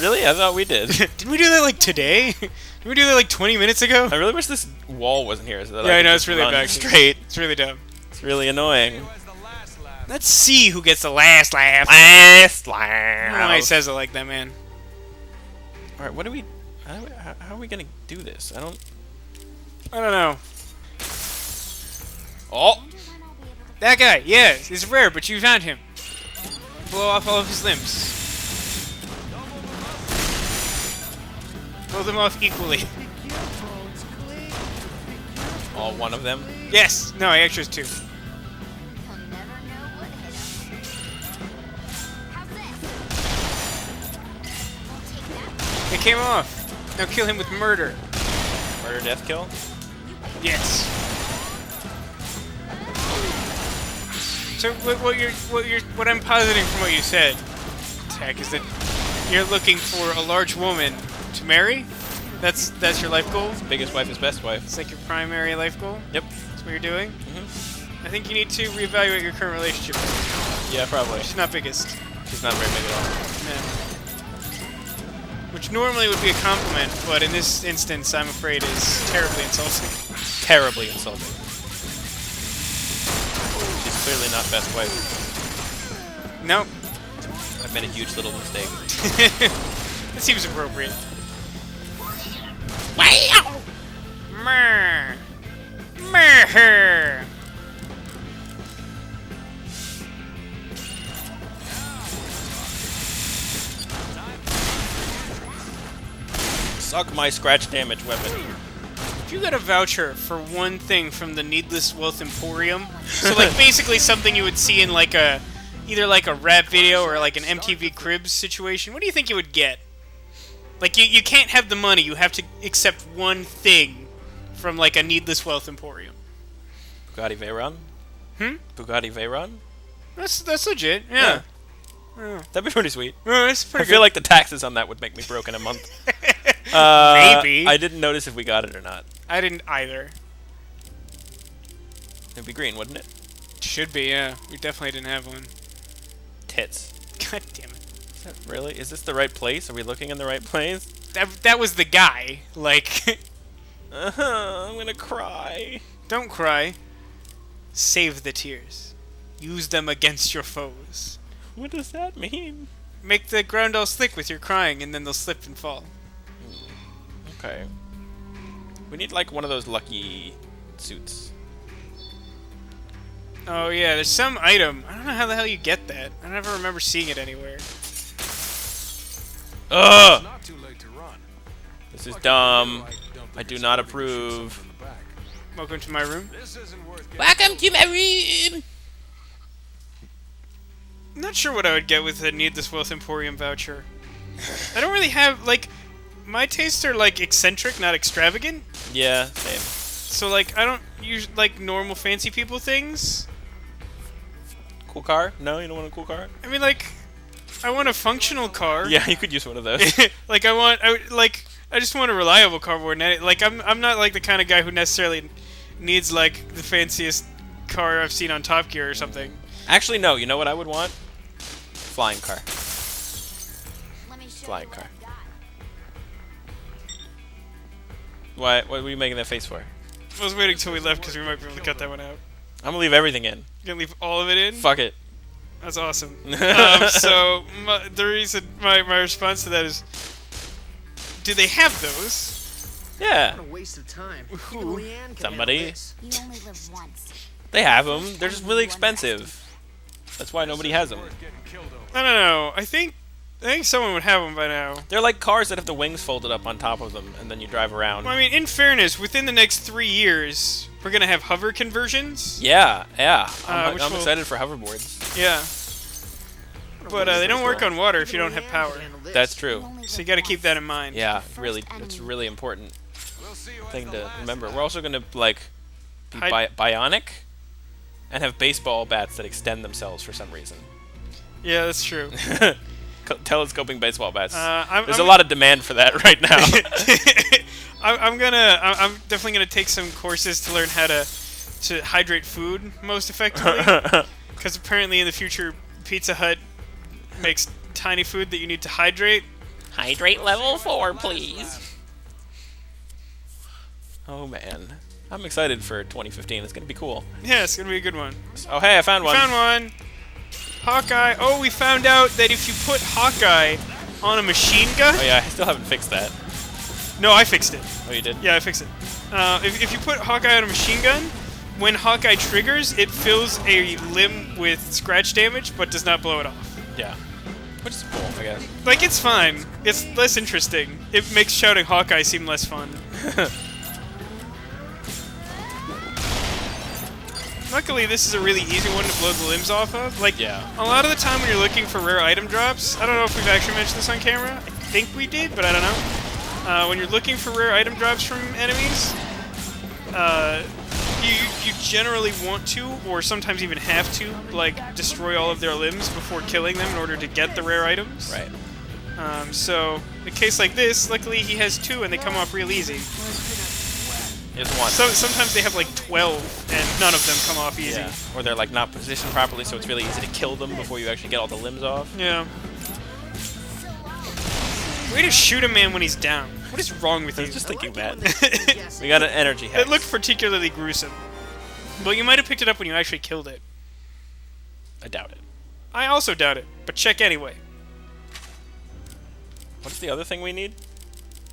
Really? I thought we did. Didn't we do that like today? Didn't we do that like 20 minutes ago? I really wish this wall wasn't here. So that Yeah, I could know, just it's really run bad. straight. It's really dumb. It's really annoying. Let's see who gets the last laugh. Last I don't know why he says it like that, man. All right, what do we? How are we gonna do this? I don't know. Oh, That guy, yeah, he's rare, but you found him. Blow off all of his limbs. Blow them off equally. all one of them. Yes. No, I actually was two. He'll never know what hit him. How's this? We'll take that. It came off. Now kill him with murder. Murder, death, kill. Yes. So what I'm positing from what you said, Tek, is that you're looking for a large woman to marry. That's your life goal. Biggest wife is best wife. It's like your primary life goal. Yep. That's what you're doing. Mm-hmm. I think you need to reevaluate your current relationship. Yeah, probably. She's not biggest. She's not very big at all. Yeah. Which normally would be a compliment, but in this instance, I'm afraid is terribly insulting. Terribly insulting. She's clearly not best wife. Nope. I've made a huge little mistake. That seems appropriate. Wow! Meh. Meh. Suck my scratch damage weapon. If you got a voucher for one thing from the Needless Wealth Emporium, so like basically something you would see in like a either like a rap video or like an MTV Cribs situation, what do you think you would get? Like you can't have the money, you have to accept one thing from like a Needless Wealth Emporium. Bugatti Veyron? Bugatti Veyron? That's legit, yeah. That'd be pretty sweet. That's I pretty feel good. like the taxes on that would make me broke in a month. Maybe. I didn't notice if we got it or not. I didn't either. It'd be green, wouldn't it? Should be, yeah. We definitely didn't have one. Tits. God damn it. Is that really? Is this the right place? Are we looking in the right place? That was the guy. Like, I'm gonna cry. don't cry. Save the tears. Use them against your foes. What does that mean? Make the ground all slick with your crying, and then they'll slip and fall. Okay. We need like one of those lucky suits. Oh yeah, there's some item. I don't know how the hell you get that. I never remember seeing it anywhere. Ugh! Not too late to run. This is dumb. I do not approve. Welcome to my room. This isn't worth getting. Welcome to my room! I'm not sure what I would get with a Needless Wealth Emporium voucher. I don't really have, like, my tastes are, like, eccentric, not extravagant. Yeah, same. So, like, I don't use, like, normal fancy people things. Cool car? No, you don't want a cool car? I mean, like, I want a functional car. Yeah, you could use one of those. Like, I just want a reliable car more than anything. Like, I'm not, like, the kind of guy who necessarily needs, like, the fanciest car I've seen on Top Gear or something. Actually, no. You know what I would want? Flying car. Let me show Flying you what car. I've got. What were you making that face for? I was waiting till we left because we might be able to cut that one out. I'm gonna leave everything in. You gonna leave all of it in? Fuck it. That's awesome. So the reason my response to that is, do they have those? Yeah. What a waste of time. Who? Even Leanne can Somebody. handle this. You only live once. They have them. They're just really expensive. That's why nobody has them. Worth getting killed over. I don't know. I think I think someone would have them by now. They're like cars that have the wings folded up on top of them, and then you drive around. Well, I mean, in fairness, within the next 3 years, we're gonna have hover conversions. Yeah. I'm which will- excited for hoverboards. Yeah. But they don't work on water if you don't have power. That's true. So you got to keep that in mind. Yeah, really, it's a really important thing to remember. We're also gonna like be bionic and have baseball bats that extend themselves for some reason. Yeah, that's true. Telescoping baseball bats. I'm There's a lot of demand for that right now. I'm definitely gonna take some courses to learn how to hydrate food most effectively. Because apparently in the future, Pizza Hut makes tiny food that you need to hydrate. Hydrate level 4, please. Oh man, I'm excited for 2015. It's gonna be cool. Yeah, it's gonna be a good one. Oh hey, I found one. Found one. Hawkeye. Oh, we found out that if you put Hawkeye on a machine gun. Oh yeah, I still haven't fixed that. No, I fixed it. Oh, you did? Yeah, I fixed it. If you put Hawkeye on a machine gun, when Hawkeye triggers, it fills a limb with scratch damage, but does not blow it off. Yeah. Which is cool, I guess. Like, it's fine. It's less interesting. It makes shouting Hawkeye seem less fun. Luckily, this is a really easy one to blow the limbs off of. Like, Yeah. a lot of the time when you're looking for rare item drops, I don't know if we've actually mentioned this on camera. I think we did, but I don't know. When you're looking for rare item drops from enemies, you generally want to, or sometimes even have to, like, destroy all of their limbs before killing them in order to get the rare items. Right. So, in a case like this, luckily he has 2 and they come off real easy. It's one. So, sometimes they have like 12 and none of them come off easy. Yeah. Or they're like not positioned properly, so it's really easy to kill them before you actually get all the limbs off. Yeah. Way to shoot a man when he's down. What is wrong with I you? was just thinking that. We got an energy hex. It looked particularly gruesome. But you might have picked it up when you actually killed it. I doubt it. I also doubt it, but check anyway. What's the other thing we need?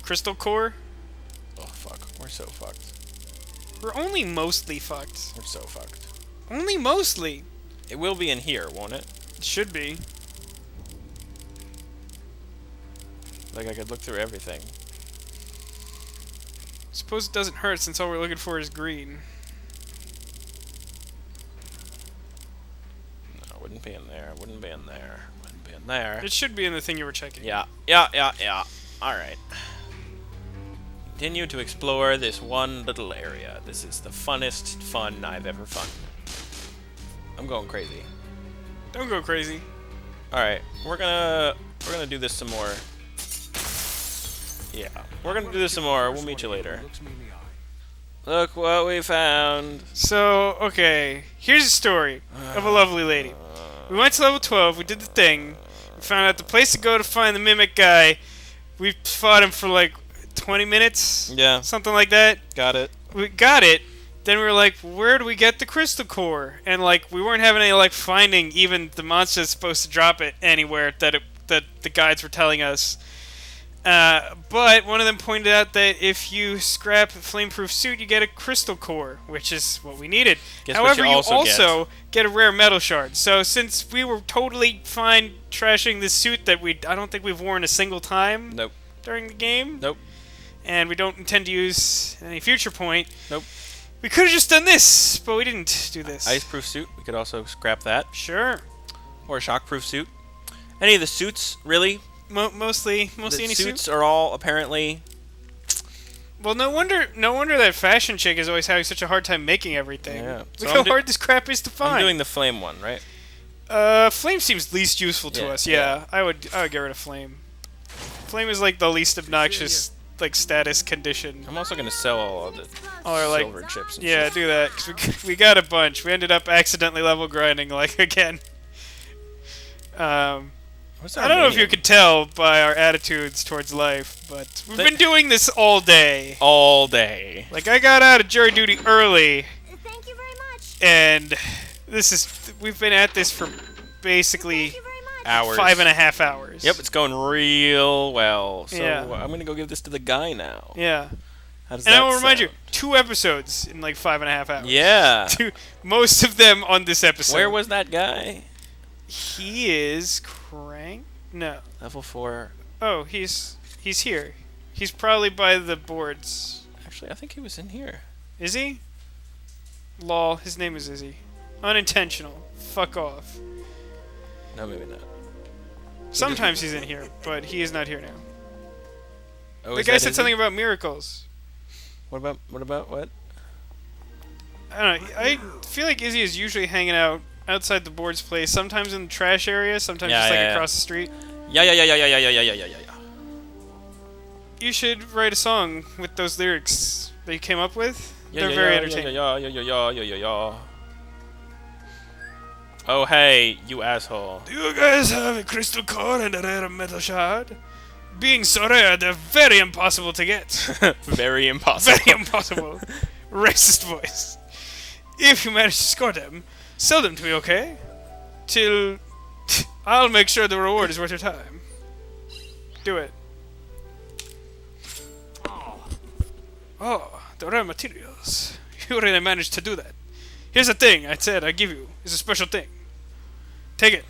Crystal core? Oh fuck, we're so fucked. We're only mostly fucked. We're so fucked. Only mostly. It will be in here, won't it? It should be. Like I could look through everything. Suppose it doesn't hurt since all we're looking for is green. No, it wouldn't be in there. Wouldn't be in there. Wouldn't be in there. It should be in the thing you were checking. Yeah. Alright. Continue to explore this one little area. This is the funnest fun I've ever fun. I'm going crazy. Don't go crazy. Alright, we're gonna do this some more. Yeah, we're gonna do this some more. We'll meet you later. Look what we found. So, okay. Here's a story of a lovely lady. We went to level 12, we did the thing, we found out the place to go to find the mimic guy. We fought him for like 20 minutes? Yeah. Something like that. Got it. We got it. Then we were like, where do we get the crystal core? And like, we weren't having any luck finding even the monster that's supposed to drop it anywhere that the guides were telling us. But one of them pointed out that if you scrap a flameproof suit, you get a crystal core, which is what we needed. Guess what However, you also get a rare metal shard. So since we were totally fine trashing this suit that I don't think we've worn a single time Nope. during the game. Nope. And we don't intend to use any future point. Nope. We could have just done this, but we didn't do this. Iceproof suit. We could also scrap that. Sure. Or a shockproof suit. Any of the suits, really? Mostly The any suits suit. are all apparently. Well, no wonder that fashion chick is always having such a hard time making everything. Yeah. Look So how I'm hard this crap is to find. I'm doing the flame one, right? Flame seems least useful to Yeah, us. yeah. Yeah, I would get rid of flame. Flame is like the least obnoxious like status condition. I'm also gonna sell all of the Or like silver chips. And yeah, shit. do that because we got a bunch. We ended up accidentally level grinding like again. What's I don't know if you Armenian? could tell by our attitudes towards life, but we've been doing this all day. All day. Like, I got out of jury duty early, Thank you very much. and we've been at this for basically Thank you very much. Hours. 5.5 hours. Yep, it's going real well. So Yeah. I'm gonna go give this to the guy now. Yeah. How does And that I will remind you, sound? 2 episodes in like 5.5 hours. Yeah. Most of them on this episode. Where was that guy? He is cranked. No. Level 4. Oh, he's here. He's probably by the boards. Actually, I think he was in here. Is he? Lol, his name is Izzy. Unintentional. Fuck off. No, maybe not. Sometimes he's in here, but he is not here now. Oh, The is guy that said Izzy? something about miracles. What about what? I don't know. I feel like Izzy is usually hanging out outside the board's place, sometimes in the trash area, sometimes Yeah, just like yeah, yeah. across the street. Yeah. You should write a song with those lyrics that you came up with. Yeah, They're yeah, very yeah, entertaining. Yeah. Oh, hey, you asshole. Do you guys have a crystal core and a rare metal shard? Being so rare, they're very impossible to get. Very impossible. Very impossible. Racist voice. If you manage to score them, sell them to me, okay? Till I'll make sure the reward is worth your time. Do it. Oh, the rare materials. You really managed to do that. Here's the thing I said I'd give you. It's a special thing. Take it.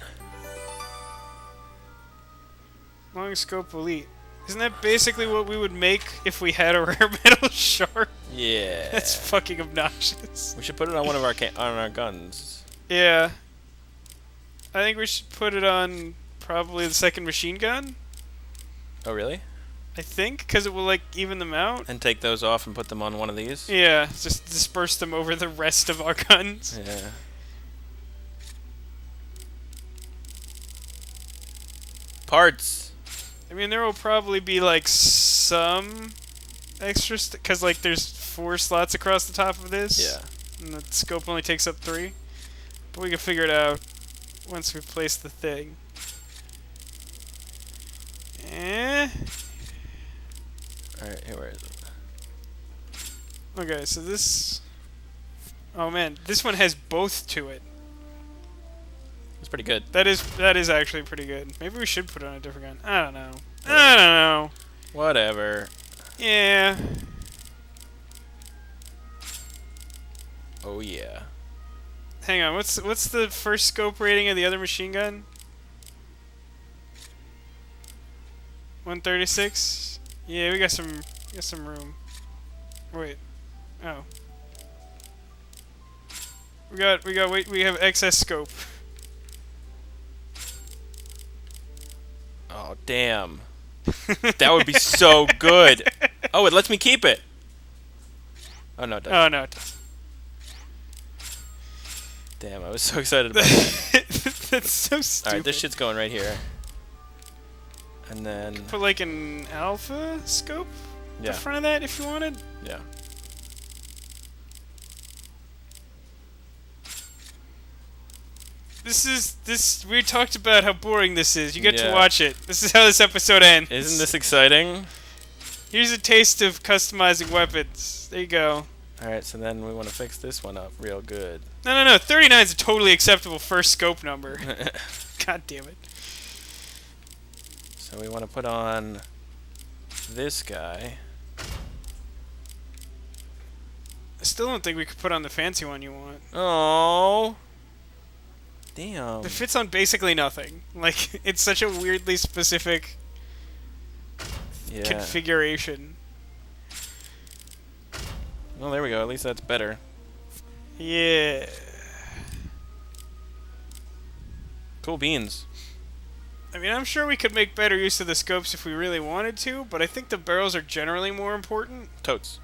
Long scope elite. Isn't that basically what we would make if we had a rare metal shard? Yeah. That's fucking obnoxious. We should put it on one of our on our guns. Yeah. I think we should put it on probably the second machine gun. Oh, really? I think, because it will, like, even them out. And take those off and put them on one of these? Yeah, just disperse them over the rest of our guns. Yeah. Parts. I mean, there will probably be, like, some extra... Because, like, there's 4 slots across the top of this. Yeah. And the scope only takes up 3. But we can figure it out once we place the thing. Alright, here, where is it? Okay, so this... Oh, man. This one has both to it. It's pretty good. That is actually pretty good. Maybe we should put it on a different gun. I don't know. I don't know. Whatever. Yeah. Oh, yeah. Hang on. What's the first scope rating of the other machine gun? 136. Yeah, we got some room. Wait. Oh. We have excess scope. Oh, damn. That would be so good. Oh, it lets me keep it. Oh, no, it doesn't. Oh no. It doesn't. Damn, I was so excited about that. That's so stupid. Alright, this shit's going right here. And then... Put like an alpha scope Yeah. in front of that if you wanted. Yeah. We talked about how boring this is. You get to Yeah. watch it. This is how this episode ends. Isn't this exciting? Here's a taste of customizing weapons. There you go. Alright, so then we want to fix this one up real good. No. 39 is a totally acceptable first scope number. God damn it. So we want to put on this guy. I still don't think we could put on the fancy one you want. Oh, damn. It fits on basically nothing. Like, it's such a weirdly specific Yeah. configuration. Well, there we go. At least that's better. Yeah. Cool beans. I mean, I'm sure we could make better use of the scopes if we really wanted to, but I think the barrels are generally more important. Totes.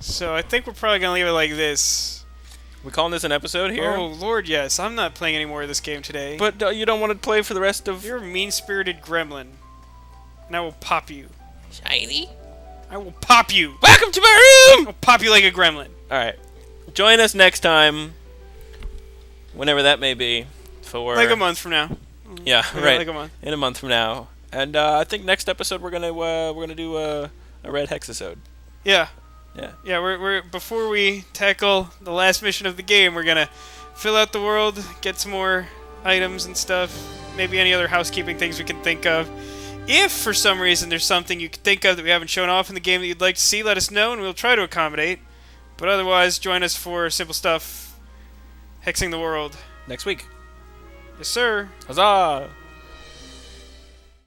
So I think we're probably going to leave it like this. We calling this an episode here? Oh, Lord, yes. I'm not playing any more of this game today. But you don't want to play for the rest of... You're a mean-spirited gremlin. And I will pop you. Shiny? I will pop you. Welcome to my I room! will pop you like a gremlin. Alright. Join us next time. Whenever that may be. For... Like a month from now. Yeah, Yeah, right. like a month. In a month from now. And I think next episode we're gonna do a red hexisode. Yeah. Yeah. Yeah, we're before we tackle the last mission of the game, we're gonna fill out the world, get some more items and stuff, maybe any other housekeeping things we can think of. If for some reason there's something you can think of that we haven't shown off in the game that you'd like to see, let us know and we'll try to accommodate. But otherwise, join us for simple stuff, hexing the world. Next week. Yes, sir. Huzzah!